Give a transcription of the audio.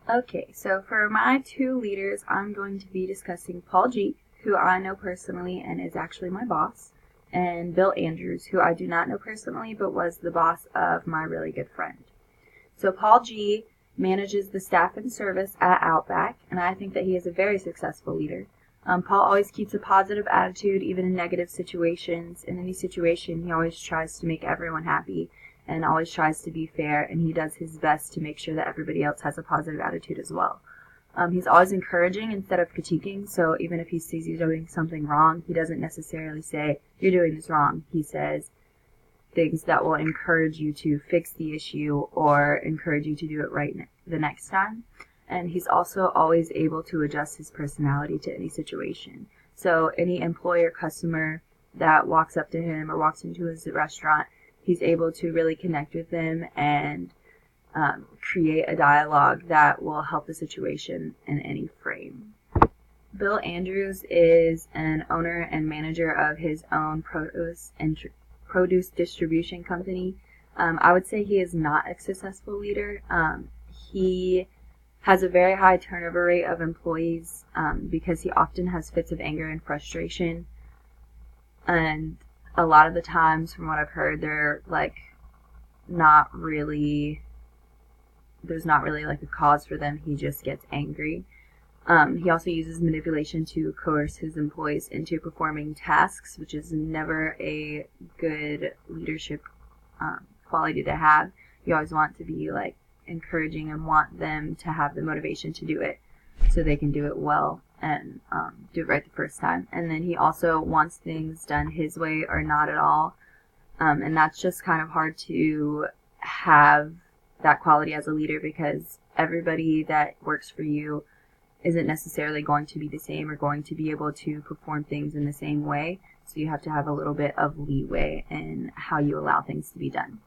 Okay, so for my two leaders, I'm going to be discussing Paul G, who I know personally and is actually my boss, and Bill Andrews, who I do not know personally but was the boss of my really good friend. So Paul G manages the staff and service at Outback, and I think that he is a very successful leader. Paul always keeps a positive attitude, even in negative situations. In any situation, he always tries to make everyone happy and always tries to be fair, and he does his best to make sure that everybody else has a positive attitude as well. He's always encouraging instead of critiquing, so even if he sees you doing something wrong, he doesn't necessarily say, "You're doing this wrong." He says things that will encourage you to fix the issue or encourage you to do it right the next time. And he's also always able to adjust his personality to any situation. So any employee or customer that walks up to him or walks into his restaurant, he's able to really connect with them and create a dialogue that will help the situation in any frame. Bill Andrews is an owner and manager of his own produce distribution company. I would say he is not a successful leader. He has a very high turnover rate of employees because he often has fits of anger and frustration. And a lot of the times, from what I've heard, they're like not really, there's not really like a cause for them. He just gets angry. He also uses manipulation to coerce his employees into performing tasks, which is never a good leadership quality to have. You always want to be like encouraging and want them to have the motivation to do it so they can do it well and do it right the first time. And then he also wants things done his way or not at all. And that's just kind of hard to have that quality as a leader because everybody that works for you isn't necessarily going to be the same or going to be able to perform things in the same way. So you have to have a little bit of leeway in how you allow things to be done.